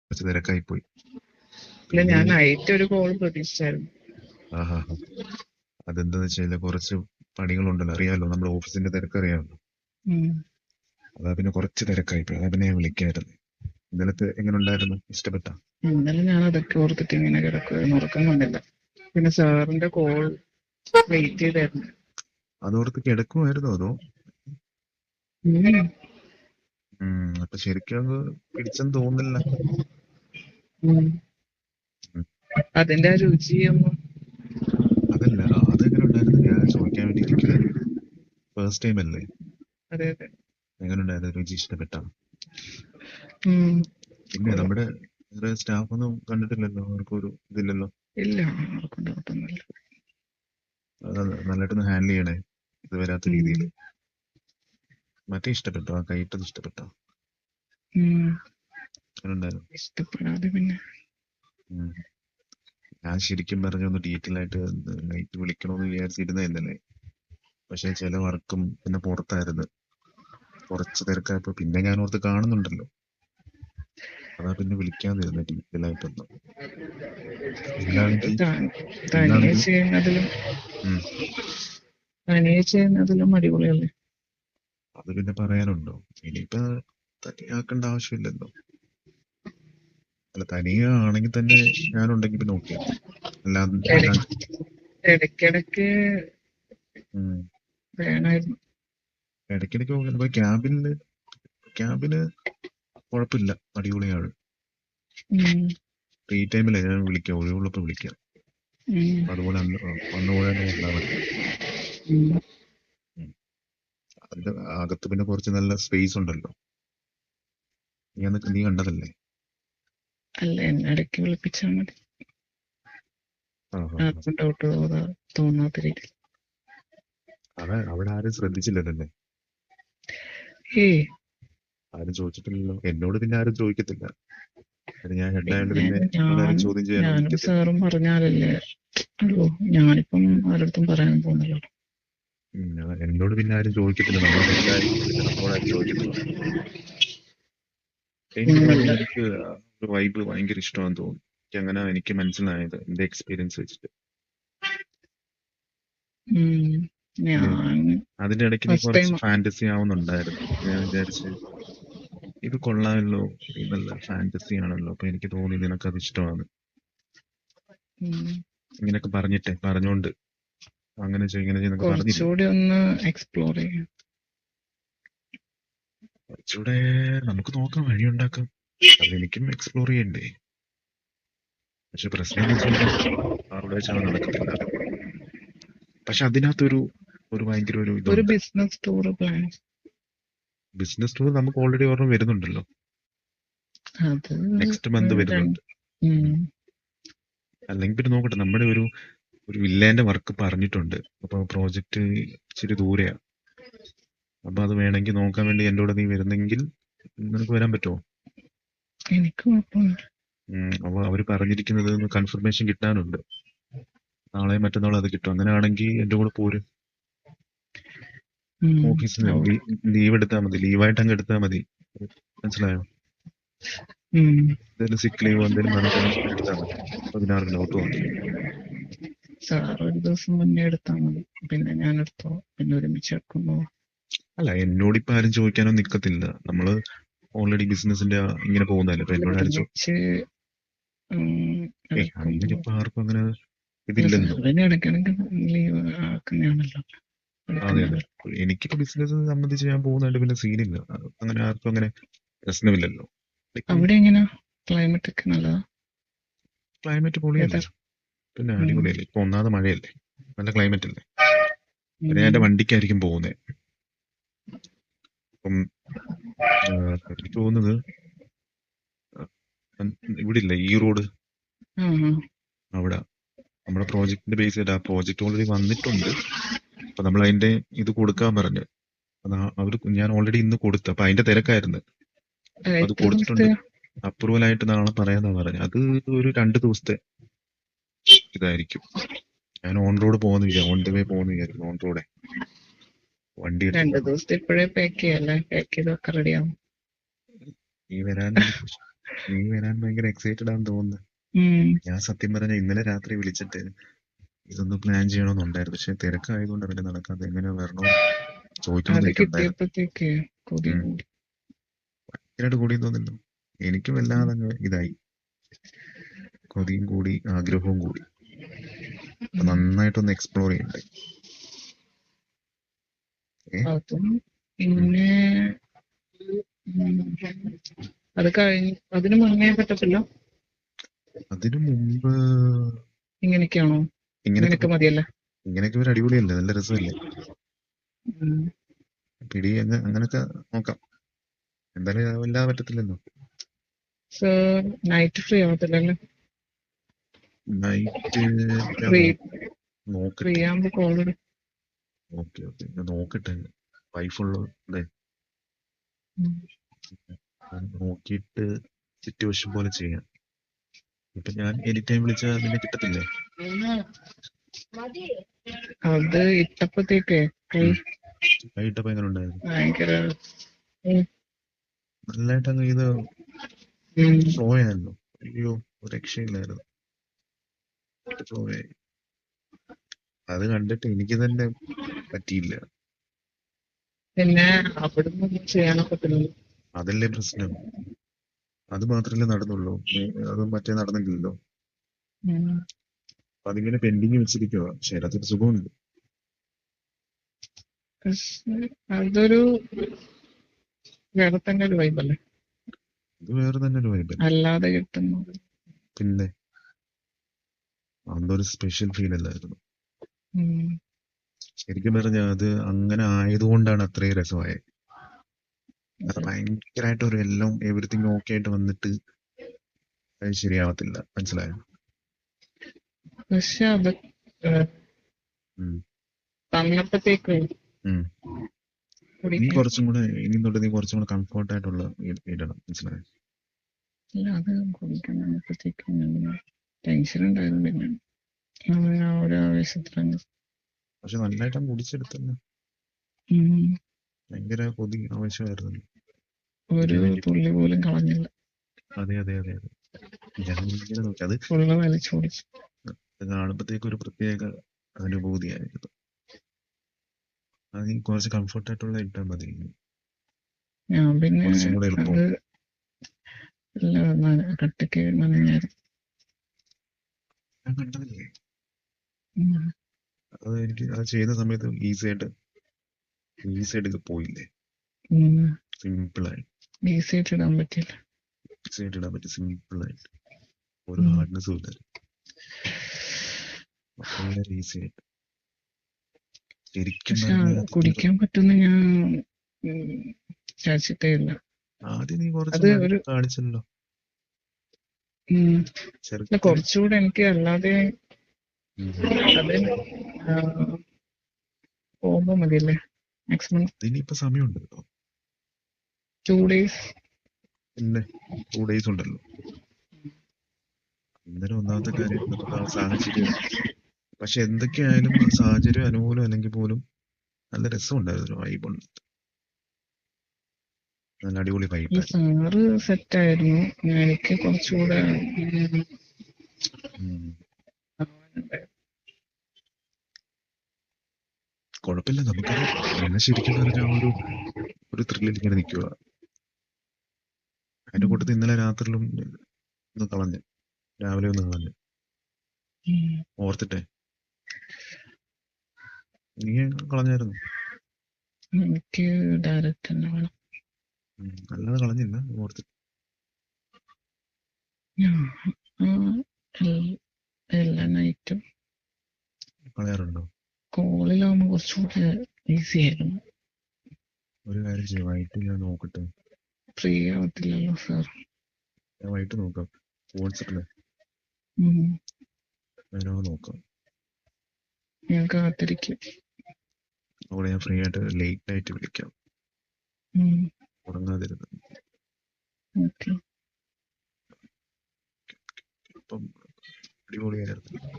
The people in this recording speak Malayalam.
കുറച്ച് തിരക്കായി പോയി. ഇല്ല, ഞാൻ നൈറ്റ് ഒരു കോൾ പ്രതീക്ഷിച്ചായിരുന്നു. ആഹാ. അതെന്താന്ന് വെച്ചാൽ കുറച്ച് പണികളുണ്ടല്ലോ, അറിയാമല്ലോ, നമ്മുടെ ഓഫീസിന്റെ തിരക്ക് അറിയാമല്ലോ. അതാ പിന്നെ കുറച്ച് തിരക്കായി പോയി. അതാ പിന്നെ ഞാൻ വിളിക്കായിരുന്നു. ഇന്നലത്തെ എങ്ങനെ ഉണ്ടായിരുന്നു? ഇഷ്ടപ്പെട്ട? ഇന്നലെ ഞാൻ അതൊക്കെ ഓർത്തിട്ട് ഇങ്ങനെ കിടക്കുമായിരുന്നു, ഉറക്കം കൊണ്ടില്ല. പിന്നെ സാറിന്റെ കോൾ വെയിറ്റ് ചെയ്തായിരുന്നു. അതോർത്ത് കിടക്കുമായിരുന്നോ അതോ? ഉം. അപ്പൊ ശരിക്കും അത് പിടിച്ചെന്ന് തോന്നുന്നില്ല. ഉം. അതിന്റെ രുചിയൊന്നും അതല്ല, അതെങ്ങനെ ഉണ്ടായിരുന്നു ഞാൻ ചോദിക്കാൻ വേണ്ടി ഇരിക്കുവായിരുന്നു. ഫസ്റ്റ് ടൈം അല്ലേ? അതെ അതെ. എങ്ങനെ ഉണ്ടായിരുന്നു? രുചി ഇഷ്ടപ്പെട്ട? ഉം. പിന്നെ നമ്മുടെ വേറെ സ്റ്റാഫ് ഒന്നും കണ്ടിട്ടില്ലല്ലോ, അവർക്കൊരു ഇതില്ലല്ലോ. ഇല്ല, ആർക്കും ഡൗട്ടൊന്നുമില്ല. അത് നല്ലതായിട്ടൊന്ന് ഹാൻഡിൽ ചെയ്യണേ, ഇത് വരാത്ത രീതിയിൽ. മറ്റേ ഇഷ്ടപ്പെട്ടോ? ആ കൈയിട്ടത് ഇഷ്ടപ്പെട്ടോ? അങ്ങനെ ഉണ്ടായിരുന്നു. ഇഷ്ടപ്പെടാതെ പിന്നെ ഞാൻ ശരിക്കും പറഞ്ഞൊന്ന് ഡീറ്റെയിൽ ആയിട്ട് നൈറ്റ് വിളിക്കണമെന്ന് വിചാരിച്ചിരുന്ന ഇന്നലെ. പക്ഷെ ചില വർക്കും പിന്നെ പുറത്തായിരുന്നു, കുറച്ച് തിരക്കായപ്പോ പിന്നെ ഞാൻ ഓർത്ത് കാണുന്നുണ്ടല്ലോ, അതാ പിന്നെ വിളിക്കാതിരുന്ന ഡീറ്റെയിൽ ആയിട്ടൊന്നും. ഇന്നാണെങ്കിൽ തനിയെ ചെയ്യുന്നതിലും അടിപൊളിയല്ലേ. അത് പിന്നെ പറയാനുണ്ടോ? ഇനിയിപ്പോ തനിയാക്കേണ്ട ആവശ്യമില്ലല്ലോ. അല്ല, തനിയെ ആണെങ്കിൽ തന്നെ ഞാനുണ്ടെങ്കിൽ പിന്നെ ഓക്കെ. അല്ലാണ്ട് ഇടയ്ക്കിടയ്ക്ക് വേണമായിരുന്നു. ഇടയ്ക്കിടയ്ക്ക് ഇപ്പൊ ക്യാബിന് കുഴപ്പമില്ല, അടിപൊളിയാണ്. ഫ്രീ ടൈമില് ഞാൻ വിളിക്കാം, ഒഴിവുള്ളപ്പോ വിളിക്കാം. അതുപോലെ അന്നുപോലെ തന്നെ വന്നാൽ മതി. അതിന്റെ അകത്ത് പിന്നെ കുറച്ച് നല്ല സ്പേസ് ഉണ്ടല്ലോ. നീ കണ്ടതല്ലേ? അല്ല, എന്നെ ഇടയ്ക്ക് വിളിപ്പിച്ചാൽ മതി. ഡൗട്ട് തോന്നാത്ത രീതിയിൽ. അവിടെ ആരും ശ്രദ്ധിച്ചില്ലല്ലേ? ആരും ചോദിച്ചിട്ടില്ലല്ലോ. എന്നോട് പിന്നെ ആരും ചോദിക്കത്തില്ല. ഞാൻ ഹെഡായോണ്ട് പിന്നെ ആരും ചോദ്യം ചെയ്യാനോ നിൽക്കത്തില്ല. സാറും പറഞ്ഞാലല്ലേ ഉള്ളൂ. ഞാനിപ്പം ആരടുത്തും പറയാൻ പോകുന്നില്ല. എന്നോട് പിന്നെ ആരും ചോദിക്കത്തില്ല. നമ്മൾ ഹെഡായിരിക്കും, പിന്നെ നമ്മളോട് ആരും ചോദിക്കത്തില്ല. എനിക്ക് വൈബ് ഭയങ്കര ഇഷ്ടമാണെന്ന് തോന്നുന്നു. അങ്ങനെ എനിക്ക് മനസ്സിലായത് എന്റെ എക്സ്പീരിയൻസ് വെച്ചിട്ട്. അതിന്റെ ഇടയ്ക്ക് നീ കുറച്ച് ഫാന്റസി ആവുന്നുണ്ടായിരുന്നു. ഞാൻ വിചാരിച്ച് ഇത് കൊള്ളാമല്ലോ, നല്ല ഫാന്റസി ആണല്ലോ, അപ്പൊ എനിക്ക് തോന്നി നിനക്കത് ഇഷ്ടമാണ്. ഇങ്ങനെയൊക്കെ പറഞ്ഞോണ്ട് അങ്ങനെ കുറച്ചുകൂടി ഒന്ന് എക്സ്പ്ലോർ ചെയ്യാം. കുറച്ചുകൂടെ നമുക്ക് നോക്കാം, വഴിയുണ്ടാക്കാം. അതെനിക്കും എക്സ്പ്ലോർ ചെയ്യണ്ടേ. പക്ഷെ പ്രശ്നം എന്ന് വെച്ചാൽ അവിടെ വെച്ചാൽ നടക്കത്തില്ല. പക്ഷെ അതിനകത്തൊരു ഭയങ്കര ഒരു ഇതുണ്ട്. ബിസിനസ് ടൂർ നമുക്ക് ഓൾറെഡി ഓർമ്മ വരുന്നുണ്ടല്ലോ, നെക്സ്റ്റ് മന്ത് വരുന്നുണ്ട്. അല്ലെങ്കിൽ പിന്നെ നോക്കട്ടെ, നമ്മുടെ ഒരു വില്ലേന്റെ വർക്ക് പറഞ്ഞിട്ടുണ്ട്. അപ്പൊ പ്രോജക്റ്റ് ഇച്ചിരി ദൂരെയാ. അപ്പൊ അത് വേണമെങ്കിൽ നോക്കാൻ വേണ്ടി എന്റെ കൂടെ നീ വരുന്നെങ്കിൽ നിനക്ക് വരാൻ പറ്റുമോ? എനിക്ക് അപ്പൊ അവര് പറഞ്ഞിരിക്കുന്നത് കൺഫർമേഷൻ കിട്ടാനുണ്ട്. നാളെ മറ്റന്നാൾ അത് കിട്ടും. അങ്ങനെയാണെങ്കിൽ എന്റെ കൂടെ പോരും. ഓഫീസിൽ ലീവ് എടുത്താൽ മതി, ലീവായിട്ട് അങ്ങ് എടുത്താൽ മതി. മനസ്സിലായോ? എന്തെങ്കിലും സിക്ക് ലീവോ എന്തെങ്കിലും വേണമെങ്കിൽ എടുത്താൽ മതി. 16 ഡൗട്ട് വന്നു. സാർ ഒരു ദിവസം മുന്നേ എടുത്താൽ മതി, പിന്നെ ഞാൻ എടുത്തോ, പിന്നെ ഒരുമിച്ച് എടുക്കുമ്പോ. അല്ല, എന്നോടിപ്പോ ആരും ചോദിക്കാനോ നിക്കത്തില്ല. നമ്മള് ഓൾറെഡി ബിസിനസിന്റെ ഇങ്ങനെ പോകുന്നതല്ലേ. ഇപ്പൊ എന്നോട് ആരും അങ്ങനെ ഇപ്പൊ ആർക്കും അങ്ങനെ ഇതില്ലല്ലോ. അതെ അതെ, എനിക്കിപ്പോ ബിസിനസ് സംബന്ധിച്ച് ഞാൻ പോകുന്നതായിട്ട് പിന്നെ സീനില്ല. അങ്ങനെ ആർക്കും അങ്ങനെ പ്രശ്നമില്ലല്ലോ. അവിടെ എങ്ങനെയാ ക്ലൈമറ്റ് ഒക്കെ നല്ലതാ? ക്ലൈമറ്റ് പൊളിയല്ലേ, പിന്നെ അടിപൊളിയല്ലേ. ഇപ്പൊ ഒന്നാമത് മഴയല്ലേ, നല്ല ക്ലൈമറ്റ് അല്ലേ. ഞാൻ എന്റെ വണ്ടിക്കായിരിക്കും പോകുന്നത്. അപ്പം എനിക്ക് തോന്നുന്നത് ഇവിടെ ഇല്ല, ഈ റോഡ് അവിടെ നമ്മുടെ പ്രോജക്റ്റിന്റെ ബേസ് ചെയ്ത് ആ പ്രോജക്റ്റ് ഓൾറെഡി വന്നിട്ടുണ്ട്. അപ്പൊ നമ്മൾ അതിന്റെ ഇത് കൊടുക്കാൻ പറഞ്ഞു. ഞാൻ ഓൾറെഡി ഇന്ന് കൊടുത്തു. അപ്പൊ അതിന്റെ തിരക്കായിരുന്നു. അത് കൊടുത്തിട്ടുണ്ട്, അപ്രൂവൽ ആയിട്ട് നാളെ പറയാന്നാ പറഞ്ഞു. അത് ഒരു 2 ദിവസത്തെ ഇതായിരിക്കും. ഞാൻ on road on the way പോകുന്ന വിചാരിക്കുന്നു. ഓൺ റോഡേ വണ്ടി 2 ദിവസത്തെ ഇപ്പോഴേ പാക്ക് ചെയ്യല്ലേ, പാക്ക് ചെയ്തൊക്കെ റെഡിയാവും. നീ വരാൻ നീ വരാൻ ഭയങ്കര എക്സൈറ്റഡ് ആണെന്ന് തോന്നുന്നു. ഉം. ഞാൻ സത്യം പറഞ്ഞ ഇന്നലെ രാത്രി വിളിച്ചിട്ട് ഇതൊന്ന് പ്ലാൻ ചെയ്യണമെന്നുണ്ടായിരുന്നു, പക്ഷെ തിരക്കായതുകൊണ്ട് അവരുടെ നടക്കാതെ. എങ്ങനെ വരണോ അത് ചോദിക്കണമെന്ന് എനിക്കുണ്ടായിരുന്നു. കിട്ടിയപ്പോഴത്തേക്ക് കൊതി ഉം. കൂടി. ഭയങ്കരമായിട്ട് കൂടിയെന്ന് തോന്നുന്നു. എനിക്കും വല്ലാതെ അങ്ങ് ഇതായി, കൊതിയും കൂടി ആഗ്രഹവും കൂടി. അപ്പൊ നന്നായിട്ടൊന്ന് എക്സ്പ്ലോർ ചെയ്യണ്ടേ. അതും പിന്നെ അത് കഴിഞ്ഞ് അതിന് മുന്നേ പറ്റത്തില്ല. അതിനു മുമ്പ് ഇങ്ങനെയൊക്കെയാണോ? ഇങ്ങനെയൊക്കെ മതിയല്ലേ? ഇങ്ങനെയൊക്കെ ഒരു അടിപൊളിയല്ലേ, നല്ല രസമല്ലേ. ഉം. പിടി അങ്ങനൊക്കെ നോക്കാം. എന്തായാലും എല്ലാം പറ്റത്തില്ലല്ലോ. സർ നൈറ്റ് ഫ്രീ ആവത്തില്ലല്ലേ? നൈറ്റ് ഫ്രീ നോക്കട്ടെ. ആകുമ്പോ കോൾ ഓക്കെ നോക്കട്ടെ. വൈഫുള്ളതേ നോക്കിയിട്ട് സിറ്റുവേഷൻ പോലെ ചെയ്യാം. ഇപ്പൊ ഞാൻ എനി ടൈം വിളിച്ചാൽ നിന്നെ കിട്ടത്തില്ലേ? അത് ഇട്ടപ്പോഴത്തേക്ക് വൈകിട്ടപ്പോ എങ്ങനെ ഉണ്ടായിരുന്നു? ഭയങ്കര നല്ലതായിട്ട് അങ്ങ് ഇത് ഫ്ലോ ആയിരുന്നു. അയ്യോ ഒരു രക്ഷയില്ലായിരുന്നു. ഫ്ലോ ആയി. അത് കണ്ടിട്ട് എനിക്ക് തന്നെ പറ്റിയില്ല. പിന്നെ അവിടുന്ന് ചെയ്യാനൊക്കത്തില്ല. അതല്ലേ പ്രശ്നം. അത് മാത്രല്ലേ നടന്നുള്ളൂ, അത് മറ്റേ നടന്നില്ലല്ലോ. അപ്പൊ അതിങ്ങനെ പെൻഡിങ് വെച്ചിരിക്കുക. പക്ഷെ അതിനകത്തൊരു സുഖമുണ്ട്. അതൊരു വേറെ തന്നെ ഒരു വൈബല്ലേ. ഇത് വേറെ തന്നെ ഒരു വൈബ് അല്ലാതെ കിട്ടുന്നത്. പിന്നെ അതൊരു സ്പെഷ്യൽ ഫീൽ അല്ലായിരുന്നു. ശരിക്കും പറഞ്ഞാൽ അത് അങ്ങനെ ആയതുകൊണ്ടാണ് അത്രയും രസമായത്. അത് ഭയങ്കരമായിട്ട് ഒരു എല്ലാം എവറിത്തിങ് ഓക്കെ ആയിട്ട് വന്നിട്ട് അത് ശരിയാവത്തില്ല. മനസ്സിലായോ? പക്ഷെ അത് തന്നപ്പോഴത്തേക്ക് നീ കുറച്ചും കൂടെ ഇനി തൊട്ട് നീ കുറച്ചും കൂടെ കംഫർട്ട് ആയിട്ടുള്ള ഇടണം. മനസ്സിലായോ? അല്ല, അത് കുടിക്കാനപ്പോഴത്തേക്ക് ടെൻഷൻ ഉണ്ടായിരുന്നു. പിന്നെ ആ ഒരു ആവേശത്തിലാണ്. പക്ഷെ നല്ലതായിട്ട് കുടിച്ചെടുത്തല്ലോ. ഭയങ്കര കൊതി ആവശ്യമായിരുന്നു. ഒരു തുള്ളി പോലും കളഞ്ഞില്ല. അതെ ഞാൻ ഇങ്ങനെ നോക്കി. അത് ഫുള്ള് വലിച്ചു കുടിച്ചു. കാണുമ്പോഴത്തേക്ക് ഒരു പ്രത്യേക അനുഭൂതിയായിരുന്നു. അത് നീ കുറച്ച് കംഫർട്ടായിട്ടുള്ള ഇട്ടാൽ മതി. ഞാൻ പിന്നെ കുറച്ചും കൂടെ എളുപ്പം. കട്ടക്ക് നനഞ്ഞായിരുന്നു. ഞാൻ കണ്ടതില്ലേ, അത് എനിക്ക് അത് ചെയ്യുന്ന സമയത്ത് ഈസി ആയിട്ട് പോയില്ലേ. സിമ്പിളായി ഈസി ആയിട്ട് ഇടാൻ പറ്റില്ല. സിമ്പിളായിട്ട് ഒരു ഹാർഡ്നെസ്സും ഇല്ല. വളരെ ഈസി ആയിട്ട് ശരിക്കും കുടിക്കാൻ പറ്റുന്ന ഞാൻ വിചാരിച്ചിട്ടേ ഇല്ല. ആദ്യം നീ കുറച്ച് കാണിച്ചല്ലോ. കുറച്ചുകൂടെ എനിക്ക് അല്ലാതെ പോകുമ്പോ മതിയല്ലേ മാക്സിമം. ഇനിയിപ്പോ സമയമുണ്ട് 2 days. പിന്നെ 2 days ഉണ്ടല്ലോ. അന്നേരം ഒന്നാമത്തെ കാര്യം നമുക്ക് ആ സാഹചര്യം, പക്ഷെ എന്തൊക്കെയായാലും സാഹചര്യം അനുകൂലം അല്ലെങ്കിൽ പോലും നല്ല രസമുണ്ടായിരുന്നു. വൈബുണ്ട്, നല്ല അടിപൊളി വൈബ്. സാറ് സെറ്റായിരുന്നു. എനിക്ക് കുറച്ചുകൂടെ കുഴപ്പമില്ല. നമുക്കത് ഞാൻ ശരിക്കും പറഞ്ഞ ആ ഒരു ത്രില്ലിൽ ഇങ്ങനെ നിൽക്കുക. അതിന്റെ കൂട്ടത്തിൽ ഇന്നലെ രാത്രിയിലും ഒന്ന് കളഞ്ഞ്, രാവിലെ ഒന്ന് കളഞ്ഞ് ഓർത്തിട്ടെ. നീ കളഞ്ഞായിരുന്നു? എനിക്ക് ഡയറക്റ്റ് തന്നെ വേണം. അല്ലാതെ കളഞ്ഞില്ല ഓർത്തിട്ട്. എല്ലാ നൈറ്റും കളയാറുണ്ടോ? കോളിലാവുമ്പോ കുറച്ചുകൂടെ ഈസി ആയിരുന്നു. ഒരു കാര്യം ചെയ്യും, വൈകിട്ട് ഞാൻ നോക്കട്ടെ. ഫ്രീ ആവത്തില്ലല്ലോ സാർ? ഞാൻ വൈകിട്ട് നോക്കാം. വാട്സപ്പില് നോക്കാം. ഞാൻ കാത്തിരിക്കും. അവിടെ ഞാൻ ഫ്രീ ആയിട്ട് ലേറ്റ് ആയിട്ട് വിളിക്കാം, ഉറങ്ങാതിരുന്ന്. ഇപ്പം അടിപൊളിയായിരുന്നു.